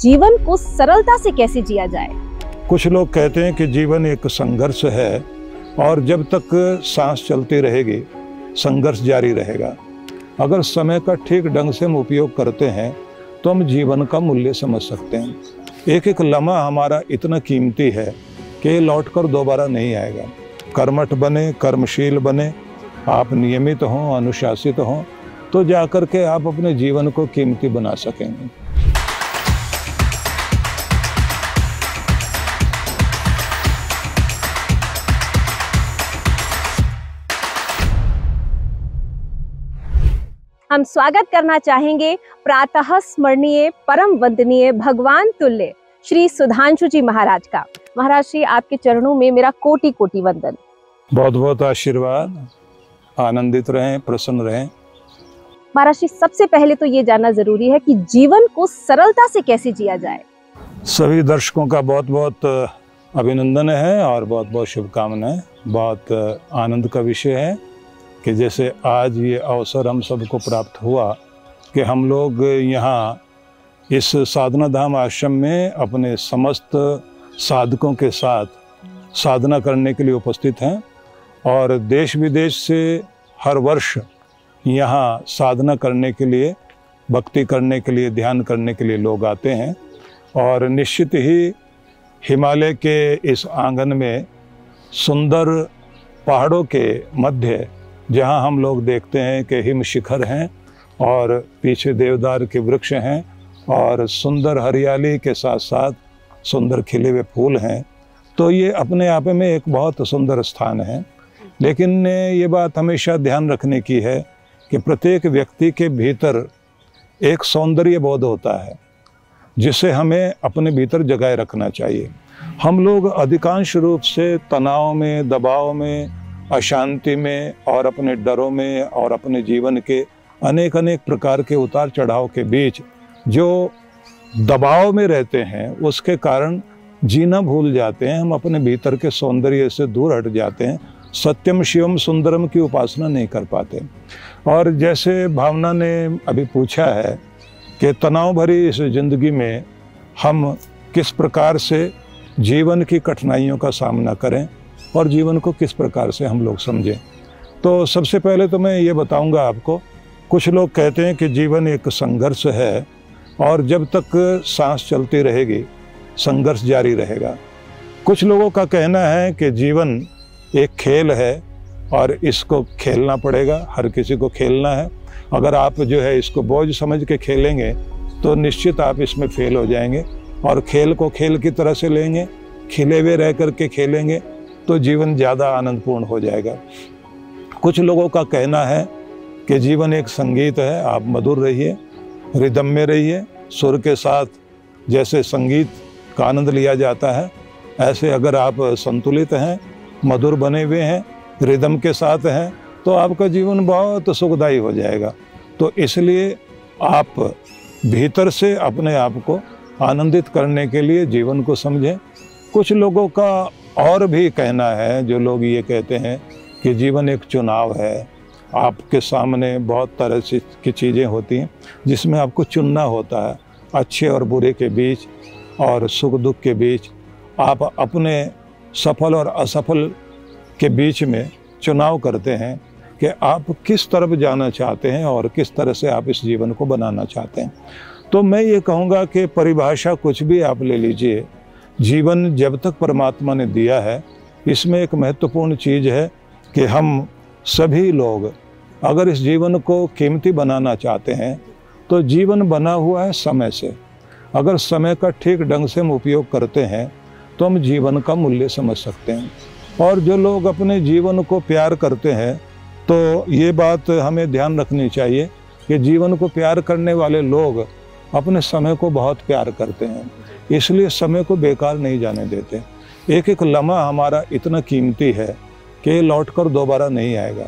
जीवन को सरलता से कैसे जिया जाए। कुछ लोग कहते हैं कि जीवन एक संघर्ष है और जब तक सांस चलती रहेगी संघर्ष जारी रहेगा। अगर समय का ठीक ढंग से हम उपयोग करते हैं तो हम जीवन का मूल्य समझ सकते हैं। एक एक लम्हा हमारा इतना कीमती है कि लौटकर दोबारा नहीं आएगा। कर्मठ बने, कर्मशील बने, आप नियमित हों, अनुशासित हों, तो जाकर के आप अपने जीवन को कीमती बना सकेंगे। हम स्वागत करना चाहेंगे प्रातः स्मरणीय परम वंदनीय भगवान तुल्य श्री सुधांशु जी महाराज का। महाराज श्री, आपके चरणों में मेरा कोटि कोटि वंदन। बहुत बहुत आशीर्वाद। आनंदित रहें, प्रसन्न रहें। महाराज श्री, सबसे पहले तो ये जानना जरूरी है कि जीवन को सरलता से कैसे जिया जाए। सभी दर्शकों का बहुत बहुत अभिनंदन है और बहुत बहुत शुभकामनाएं। बहुत आनंद का विषय है कि जैसे आज ये अवसर हम सबको प्राप्त हुआ कि हम लोग यहाँ इस साधना धाम आश्रम में अपने समस्त साधकों के साथ साधना करने के लिए उपस्थित हैं और देश विदेश से हर वर्ष यहाँ साधना करने के लिए, भक्ति करने के लिए, ध्यान करने के लिए लोग आते हैं। और निश्चित ही हिमालय के इस आंगन में सुंदर पहाड़ों के मध्य जहाँ हम लोग देखते हैं कि हिम शिखर हैं और पीछे देवदार के वृक्ष हैं और सुंदर हरियाली के साथ साथ सुंदर खिले हुए फूल हैं, तो ये अपने आप में एक बहुत सुंदर स्थान है। लेकिन ये बात हमेशा ध्यान रखने की है कि प्रत्येक व्यक्ति के भीतर एक सौंदर्य बोध होता है जिसे हमें अपने भीतर जगाए रखना चाहिए। हम लोग अधिकांश रूप से तनाव में, दबाव में, अशांति में और अपने डरों में और अपने जीवन के अनेक अनेक प्रकार के उतार चढ़ाव के बीच जो दबाव में रहते हैं उसके कारण जीना भूल जाते हैं। हम अपने भीतर के सौंदर्य से दूर हट जाते हैं, सत्यम शिवम सुंदरम की उपासना नहीं कर पाते। और जैसे भावना ने अभी पूछा है कि तनाव भरी इस जिंदगी में हम किस प्रकार से जीवन की कठिनाइयों का सामना करें और जीवन को किस प्रकार से हम लोग समझें, तो सबसे पहले तो मैं ये बताऊंगा आपको। कुछ लोग कहते हैं कि जीवन एक संघर्ष है और जब तक सांस चलती रहेगी संघर्ष जारी रहेगा। कुछ लोगों का कहना है कि जीवन एक खेल है और इसको खेलना पड़ेगा, हर किसी को खेलना है। अगर आप जो है इसको बोझ समझ के खेलेंगे तो निश्चित आप इसमें फेल हो जाएंगे और खेल को खेल की तरह से लेंगे, खिले हुए रह करके खेलेंगे तो जीवन ज़्यादा आनंदपूर्ण हो जाएगा। कुछ लोगों का कहना है कि जीवन एक संगीत है, आप मधुर रहिए, रिदम में रहिए, सुर के साथ जैसे संगीत का आनंद लिया जाता है ऐसे अगर आप संतुलित हैं, मधुर बने हुए हैं, रिदम के साथ हैं तो आपका जीवन बहुत सुखदायी हो जाएगा। तो इसलिए आप भीतर से अपने आप को आनंदित करने के लिए जीवन को समझें। कुछ लोगों का और भी कहना है, जो लोग ये कहते हैं कि जीवन एक चुनाव है। आपके सामने बहुत तरह से की चीज़ें होती हैं जिसमें आपको चुनना होता है, अच्छे और बुरे के बीच और सुख दुख के बीच। आप अपने सफल और असफल के बीच में चुनाव करते हैं कि आप किस तरफ जाना चाहते हैं और किस तरह से आप इस जीवन को बनाना चाहते हैं। तो मैं ये कहूँगा कि परिभाषा कुछ भी आप ले लीजिए, जीवन जब तक परमात्मा ने दिया है इसमें एक महत्वपूर्ण चीज़ है कि हम सभी लोग अगर इस जीवन को कीमती बनाना चाहते हैं तो जीवन बना हुआ है समय से। अगर समय का ठीक ढंग से हम उपयोग करते हैं तो हम जीवन का मूल्य समझ सकते हैं। और जो लोग अपने जीवन को प्यार करते हैं तो ये बात हमें ध्यान रखनी चाहिए कि जीवन को प्यार करने वाले लोग अपने समय को बहुत प्यार करते हैं, इसलिए समय को बेकार नहीं जाने देते। एक एक लम्हा हमारा इतना कीमती है कि लौटकर दोबारा नहीं आएगा।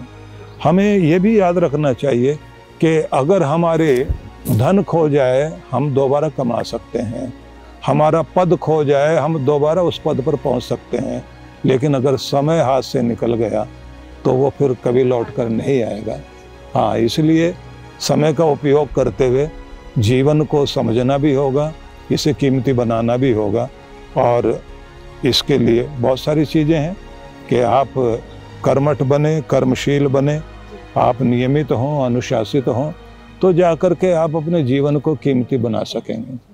हमें ये भी याद रखना चाहिए कि अगर हमारे धन खो जाए हम दोबारा कमा सकते हैं, हमारा पद खो जाए हम दोबारा उस पद पर पहुंच सकते हैं, लेकिन अगर समय हाथ से निकल गया तो वो फिर कभी लौटकर नहीं आएगा। हाँ, इसलिए समय का उपयोग करते हुए जीवन को समझना भी होगा, इसे कीमती बनाना भी होगा। और इसके लिए बहुत सारी चीज़ें हैं कि आप कर्मठ बने, कर्मशील बने, आप नियमित हों, अनुशासित हों, तो जाकर के आप अपने जीवन को कीमती बना सकेंगे।